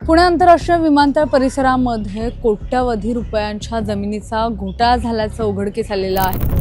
पुणे आंतरराष्ट्रीय विमानतळ परिसरामध्ये कोट्यवधी रुपयांच्या जमिनीचा घोटाळा झाल्याचं उघडकीस आलेलं आहे।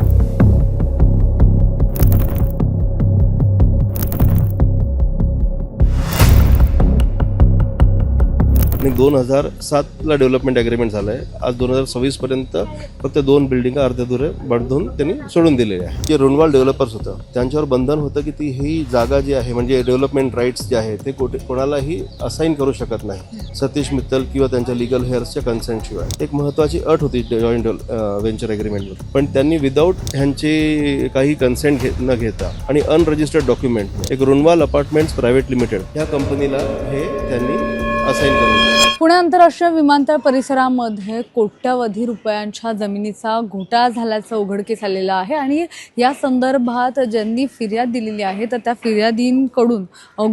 2007ला डेव्हलपमेंट ॲग्रीमेंट झालं आहे। आज 2026 पर्यंत फक्त 2 बिल्डिंग अर्धेदुरे बांधून त्यांनी सोडून दिलेले आहे। जे रुनवाल डेव्हलपर्स होतं त्यांच्यावर बंधन होतं की ती ही जागा जी आहे म्हणजे डेव्हलपमेंट राईट्स जे आहे ते कोणालाही असाइन करू शकत नाही सतीश मित्तल किंवा त्यांच्या लीगल हेअर्सच्या कन्सेंटशिवाय। एक महत्त्वाची अट होती जॉईंट व्हेंचर ॲग्रीमेंटमध्ये, पण त्यांनी विदाऊट ह्यांची काही कन्सेंट न घेता आणि अनरजिस्टर्ड डॉक्युमेंट एक रुनवाल अपार्टमेंट्स प्रायव्हेट लिमिटेड ह्या कंपनीला हे त्यांनी असाइन करून पुणे आंतरराष्ट्रीय विमानतळ परिसरामध्ये कोट्यवधी रुपयांच्या जमिनीचा घोटाळा झाल्याचं उघडकीस आलेलं आहे आणि या संदर्भात ज्यांनी फिर्याद दिलेली आहे तर त्या फिर्यादींकडून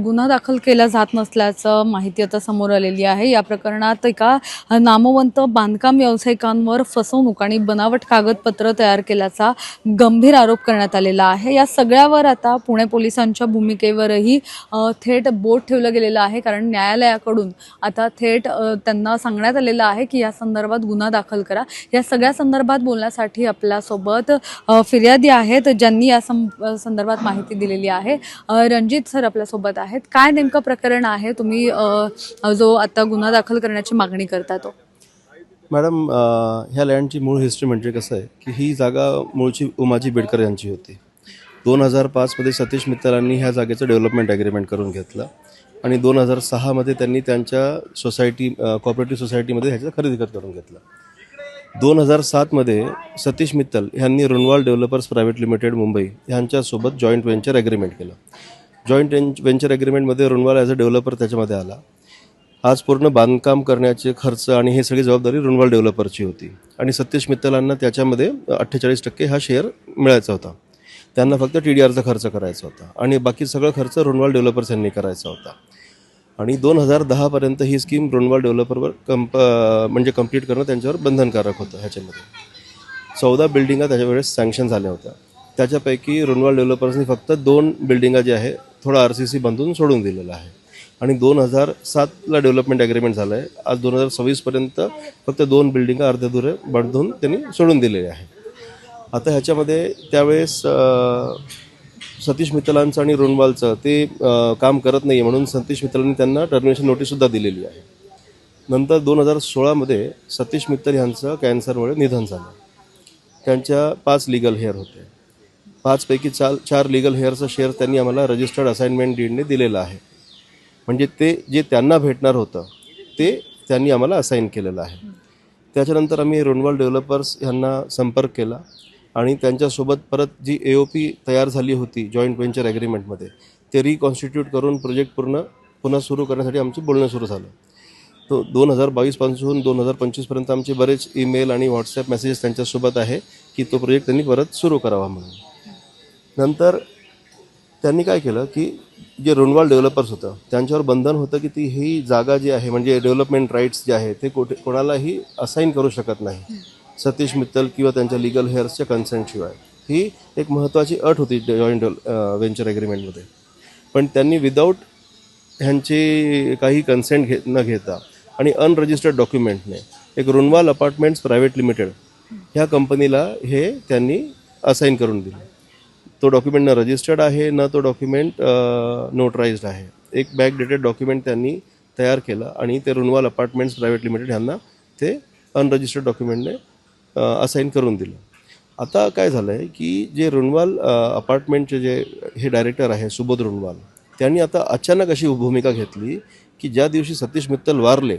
गुन्हा दाखल केला जात नसल्याचं माहिती आता समोर आलेली आहे। या प्रकरणात एका नामवंत बांधकाम व्यावसायिकांवर फसवणूक आणि बनावट कागदपत्र तयार केल्याचा गंभीर आरोप करण्यात आलेला आहे। या सगळ्यावर आता पुणे पोलिसांच्या भूमिकेवरही थेट बोट ठेवलं गेलेलं आहे, कारण न्यायालयाकडून आता थेट त्यांना सांगण्यात आलेलं आहे की या संदर्भात गुन्हा दाखल करा। या सगळ्या संदर्भात बोलण्यासाठी आपल्यासोबत फिर्यादी आहेत ज्यांनी या संदर्भात माहिती दिलेली आहे। रणजित सर आपल्यासोबत आहेत। काय नेमकं प्रकरण आहे, तुम्ही जो आता गुन्हा दाखल करण्याची मागणी करता तो? मॅडम, ह्या लँडची मूळ हिस्ट्री म्हणजे कसं आहे की ही जागा मूळची उमाजी बेडकर यांची होती। 2005मध्ये सतीश मित्तलांनी ह्या जागेचं डेव्हलपमेंट ॲग्रीमेंट करून घेतलं आणि 2006मध्ये त्यांनी त्यांच्या सोसायटी कॉपरेटिव्ह सोसायटीमध्ये ह्याचं खरेदी करून घेतलं। 2007मध्ये सतीश मित्तल यांनी Runwal developers private limited Mumbai यांच्यासोबत जॉईंट व्हेंचर ॲग्रीमेंट केलं। जॉईंट व्हेंचर ॲग्रीमेंटमध्ये रुनवाल ॲज अ डेव्हलपर त्याच्यामध्ये आला। आज पूर्ण बांधकाम करण्याचे खर्च आणि हे सगळी जबाबदारी रुनवाल डेव्हलपरची होती आणि सतीश मित्तलांना त्याच्यामध्ये 48% हा शेअर मिळायचा होता। त्यांना फक्त TDRचा खर्च करायचा होता आणि बाकी सगळं खर्च रुनवाल डेव्हलपर्स यांनी करायचा होता। आणि 2010पर्यंत ही स्कीम रुनवाल डेव्हलपरवर म्हणजे कंप्लीट करणं त्यांच्यावर बंधनकारक होतं। ह्याच्यामध्ये 14 बिल्डिंगा त्याच्यावेळेस सँक्शन झाल्या होत्या। त्याच्यापैकी रुनवाल डेव्हलपर्सनी फक्त 2 बिल्डिंगा जे आहे थोडा RCC बांधून सोडून दिलेला आहे आणि 2007ला डेव्हलपमेंट ॲग्रीमेंट झालं आहे। आज 2026 पर्यंत फक्त 2 बिल्डिंगा अर्धेदुरे बांधून त्यांनी सोडून दिलेले आहे। आता ह्याच्यामध्ये त्यावेळेस सतीश मित्तलांचं आणि रुनवालचं ते काम करत नाही म्हणून सतीश मित्तलांनी त्यांना टर्मिनेशन नोटीससुद्धा दिलेली आहे। नंतर 2016मध्ये सतीश मित्तल यांचं कॅन्सरमुळे निधन झालं। त्यांच्या 5 लिगल हेअर होते। 5 पैकी 4 लिगल हेअरचं शेअर त्यांनी आम्हाला रजिस्टर्ड असाइनमेंट डीडने दिलेलं आहे, म्हणजे ते जे त्यांना भेटणार होतं ते त्यांनी आम्हाला असाइन केलेलं आहे। त्याच्यानंतर आम्ही रुनवाल डेव्हलपर्स यांना संपर्क केला आणि त्यांच्यासोबत परत जी AOP तयार झाली होती जॉईंट व्हेंचर ॲग्रीमेंटमध्ये ते रिकॉन्स्टिट्यूट करून प्रोजेक्ट पुन्हा सुरू करण्यासाठी आमचं बोलणं सुरू झालं। तो 2022 पासून 2025पर्यंत आमचे बरेच ईमेल आणि व्हॉट्सॲप मेसेजेस त्यांच्यासोबत आहे की तो प्रोजेक्ट त्यांनी परत सुरू करावा म्हणून। नंतर त्यांनी काय केलं की जे रुनवाल डेव्हलपर्स होतं त्यांच्यावर बंधन होतं की ती ही जागा जी आहे म्हणजे डेव्हलपमेंट राईट्स जे आहे ते कोणालाही असाइन करू शकत नाही सतीश मित्तल किंवा त्यांच्या लीगल हेअर्सच्या कन्सेंटशिवाय। ही एक महत्त्वाची अट होती जॉईंट व्हेंचर ॲग्रीमेंटमध्ये, पण त्यांनी विदाऊट ह्यांची काही कन्सेंट न घेता आणि अनरजिस्टर्ड डॉक्युमेंटने एक रुनवाल अपार्टमेंट्स प्रायव्हेट लिमिटेड ह्या कंपनीला हे त्यांनी असाइन करून दिलं। तो डॉक्युमेंट न रजिस्टर्ड आहे ना तो डॉक्युमेंट नोटराइज्ड आहे। एक बॅक डेटेड डॉक्युमेंट त्यांनी तयार केलं आणि ते रुनवाल अपार्टमेंट्स प्रायव्हेट लिमिटेड ह्यांना ते अनरजिस्टर्ड डॉक्युमेंटने असाइन करून दिलं। आता काय झालं आहे की जे रुनवाल अपार्टमेंटचे जे हे डायरेक्टर आहे सुबोध रुनवाल त्यांनी आता अचानक अशी भूमिका घेतली की ज्या दिवशी सतीश मित्तल वारले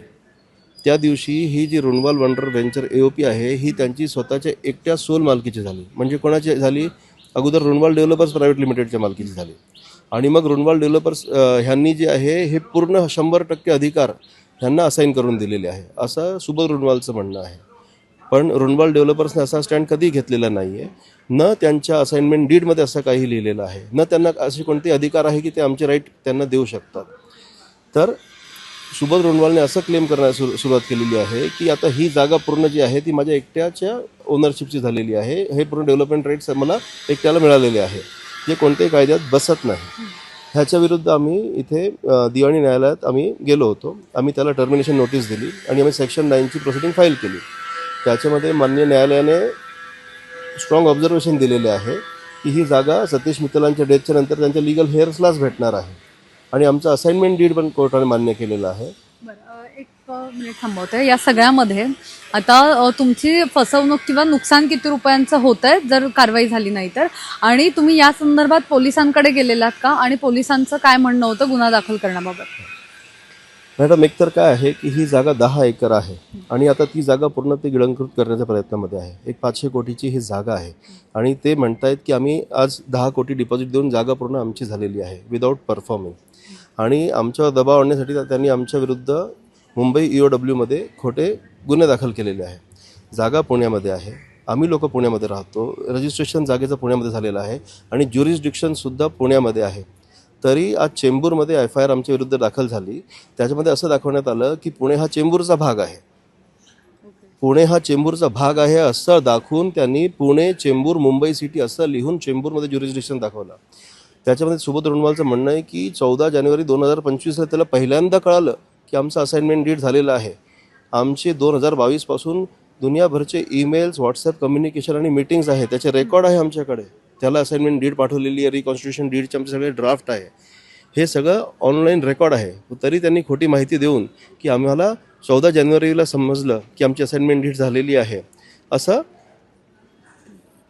त्या दिवशी ही जी रुनवाल वंडर व्हेंचर AOP आहे ही त्यांची स्वतःच्या एकट्या सोल मालकीची झाली। म्हणजे कोणाची झाली? अगोदर रुनवाल डेव्हलपर्स प्रायव्हेट लिमिटेडच्या मालकीची झाली आणि मग रुनवाल डेव्हलपर्स ह्यांनी जे आहे हे पूर्ण 100% अधिकार ह्यांना असाइन करून दिलेले आहे असं सुबोध रुनवालचं म्हणणं आहे। पण रुनवाल डेव्हलपर्सने असा स्टँड कधी घेतलेला नाही आहे, न त्यांच्या असाइनमेंट डीडमध्ये असं काही लिहिलेलं आहे, न त्यांना असे कोणते अधिकार आहे की ते आमचे राईट त्यांना देऊ शकतात। तर सुबोध रुनवालने असं क्लेम करण्यास सुरुवात केलेली आहे की आता ही जागा पूर्ण जी आहे ती माझ्या एकट्याच्या ओनरशिपची झालेली आहे, हे पूर्ण डेव्हलपमेंट राईट्स मला एकट्याला मिळालेले आहे, जे कोणत्याही कायद्यात बसत नाही। ह्याच्या विरुद्ध आम्ही इथे दिवाणी न्यायालयात आम्ही गेलो होतो. आम्ही त्याला टर्मिनेशन नोटीस दिली आणि आम्ही सेक्शन 9ची प्रोसिडिंग फाईल केली. त्याच्यामध्ये माननीय न्यायालयाने स्ट्रॉंग ऑब्झर्वेशन दिलेले आहे की ही जागा सतीश मित्तलांच्या डेथच्या नंतर त्यांच्या लिगल हेअर्सलाच भेटणार आहे आणि आमचं असाइनमेंट डीड पण कोर्टाने मान्य केलेलं आहे. एक मिनिट थांबवते. या सगळ्यामध्ये आता तुमची फसवणूक किंवा नुकसान किती रुपयांचं होतं आहे जर कारवाई झाली नाही तर, आणि तुम्ही या संदर्भात पोलिसांकडे गेलेलात का आणि पोलिसांचं काय म्हणणं होतं गुन्हा दाखल करण्याबाबत? मॅडम, एकतर काय आहे की ही जागा 10 एकर आहे आणि आता ती जागा पूर्ण ते गिळंकृत करण्याच्या प्रयत्नामध्ये आहे. एक 500 कोटीची ही जागा आहे आणि ते म्हणतायत की आम्ही आज 10 कोटी डिपॉझिट देऊन जागा पूर्ण आमची झालेली आहे विदाऊट परफॉर्मिंग, आणि आमच्यावर दबाव आणण्यासाठी त्यांनी आमच्या विरुद्ध मुंबई EOWमध्ये खोटे गुन्हे दाखल केलेले आहे. जागा पुण्यामध्ये आहे, आम्ही लोक पुण्यामध्ये राहतो, रजिस्ट्रेशन जागेचं पुण्यामध्ये झालेलं आहे आणि ज्युरिस्डिक्शनसुद्धा पुण्यामध्ये आहे. तरी आज चेंबूरमध्ये FIR आमच्या विरुद्ध दाखल झाली. त्याच्यामध्ये असं दाखवण्यात आलं की पुणे हा चेंबूरचा भाग आहे. पुणे हा चेंबूरचा भाग आहे असं दाखवून त्यांनी पुणे, चेंबूर, मुंबई सिटी असं लिहून चेंबूरमध्ये ज्युरिस्डिक्शन दाखवलं. त्याच्यामध्ये सुबोध रुणवालचं म्हणणं आहे की 14 जानेवारी 2025ला त्याला पहिल्यांदा कळालं की आमचं असाइनमेंट डीड झालेलं आहे. आमचे 2022 पासून दुनियाभरचे ईमेल्स, व्हॉट्सअप कम्युनिकेशन आणि मीटिंग्स आहे, त्याचे रेकॉर्ड आहे आमच्याकडे. त्याला असाइनमेंट डीड पाठवलेली आहे, रिकॉन्स्टिट्यूशन डीडचे आमचे सगळे ड्राफ्ट आहे, हे सगळं ऑनलाईन रेकॉर्ड आहे. तरी त्यांनी खोटी माहिती देऊन की आम्हाला 14 जानेवारीला समजलं की आमची असाइनमेंट डीड झालेली आहे असा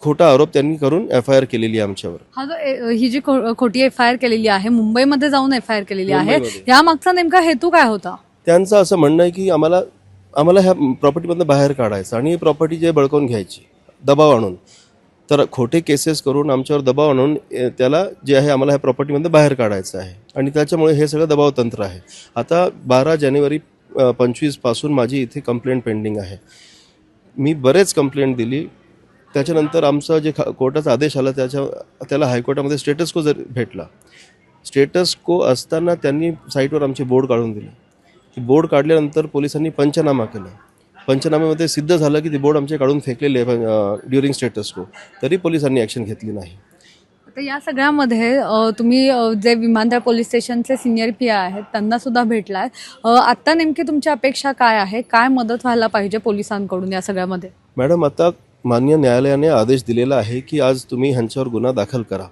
खोटा आरोप त्यांनी करून FIR केलेली आहे आमच्यावर. हा जो ही जी खोटी FIR केलेली आहे, मुंबईमध्ये जाऊन FIR केलेली आहे, मुंबईमध्ये. या मागचा नेमका हेतू काय होता? त्यांचं असं म्हणणं आहे की आम्हाला ह्या प्रॉपर्टीमधनं बाहेर काढायचं आणि ही प्रॉपर्टी जे बळकावून घ्यायची दबाव आणून, तर खोटे केसेस करून आमच्यावर दबाव आणून त्याला जे आहे आम्हाला ह्या प्रॉपर्टीमधनं बाहेर काढायचं आहे आणि त्याच्यामुळे हे सगळं दबाव तंत्र आहे. आता 12 जानेवारी 25 पासून माझी इथे कंप्लेंट पेंडिंग आहे. मी बरेच कंप्लेंट दिली. त्याच्यानंतर आमचा जे कोर्टाचा आदेश आला त्याला हायकोर्टामध्ये स्टेटस को जर भेटला. स्टेटस को असताना त्यांनी साईटवर आमचे बोर्ड काढून दिले. बोर्ड काढल्यानंतर पोलिसांनी पंचनामा केला. पंचनाम्यामध्ये सिद्ध झालं की ते बोर्ड आमचे काढून फेकलेले ड्युरिंग स्टेटस को, तरी पोलिसांनी ॲक्शन घेतली नाही. तर या सगळ्यामध्ये तुम्ही जे विमानतळ पोलीस स्टेशनचे सिनियर PI आहेत त्यांना सुद्धा भेटलाय. आत्ता नेमकी तुमची अपेक्षा काय आहे? काय मदत व्हायला पाहिजे पोलिसांकडून या सगळ्यामध्ये? मॅडम, आता मान्य न्यायालयाने आदेश दिलेला आहे की आज तुम्ही ह्यांच्यावर गुन्हा दाखल करा.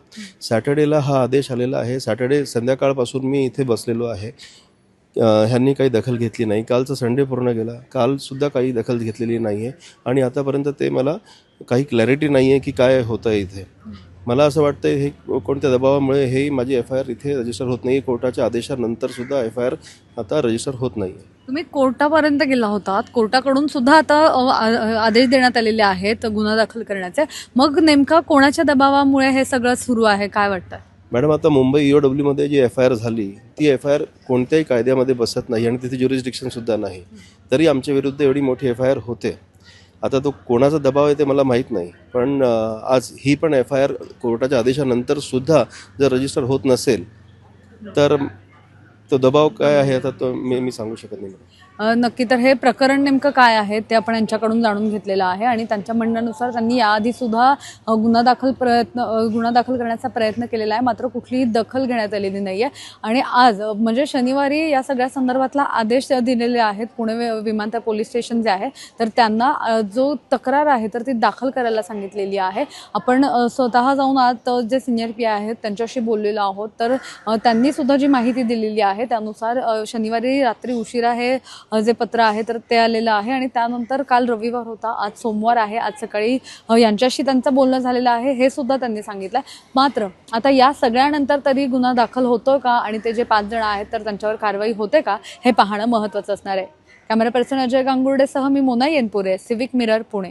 सॅटर्डेला हा आदेश आलेला आहे. सॅटर्डे संध्याकाळपासून मी इथे बसलेलो आहे. ह्यांनी काही दखल घेतली नाही. कालचा संडे पूर्ण गेला, कालसुद्धा काही दखल घेतलेली नाही आहे आणि आतापर्यंत ते मला काही क्लॅरिटी नाही आहे की काय होतं आहे इथे. मला असं वाटतं हे कोणत्या दबावामुळे हे माझी FIR इथे रजिस्टर होत नाही. कोर्टाच्या आदेशानंतरसुद्धा FIR आता रजिस्टर होत नाही आहे. तुम्ही कोर्टापर्यंत गेला होतात, कोर्टाकडून सुद्धा आता आदेश देण्यात आलेले आहेत गुन्हा दाखल करण्याचे. मग नेमका कोणाच्या दबावामुळे हे सगळं सुरू आहे, काय वाटतं? मॅडम, आता मुंबई EOWमध्ये जी FIR झाली ती FIR कोणत्याही कायद्यामध्ये बसत नाही आणि तिथे ज्युरिस्डिक्शनसुद्धा नाही, तरी आमच्या विरुद्ध एवढी मोठी FIR होते. आता तो कोणाचा दबाव आहे ते मला माहीत नाही, पण आज ही पण FIR कोर्टाच्या आदेशानंतरसुद्धा जर रजिस्टर होत नसेल तर तो दबाव काय आहे आता तो मी सांगू शकत नाही. नक्की. तर हे प्रकरण नेमकं काय आहे ते आपण यांच्याकडून जाणून घेतलेलं आहे आणि त्यांच्या म्हणण्यानुसार त्यांनी याआधी सुद्धा गुन्हा दाखल करण्याचा प्रयत्न केलेला आहे, मात्र कुठलीही दखल घेण्यात आलेली नाही आहे. आणि आज म्हणजे शनिवारी या सगळ्या संदर्भातला आदेश दिलेले आहेत पुणे विमानतळ पोलीस स्टेशन जे आहे, तर त्यांना जो तक्रार आहे तर ती दाखल करायला सांगितलेली आहे. आपण स्वतः जाऊन आत जे सिनियर PI आहेत त्यांच्याशी बोललेलो आहोत, तर त्यांनी सुद्धा जी माहिती दिलेली आहे त्यानुसार शनिवारी रात्री उशिरा हे जे पत्र आहे तर ते आलेलं आहे आणि त्यानंतर काल रविवार होता, आज सोमवार आहे, आज सकाळी यांच्याशी त्यांचं बोलणं झालेलं आहे हे सुद्धा त्यांनी सांगितलं. मात्र आता या सगळ्यानंतर तरी गुन्हा दाखल होतो का आणि ते जे 5 जण आहेत तर त्यांच्यावर कारवाई होते का हे पाहणं महत्त्वाचं असणार आहे. कॅमेरा पर्सन अजय गांगुर्डेसह मी मोना येनपुरे, सिविक मिरर, पुणे.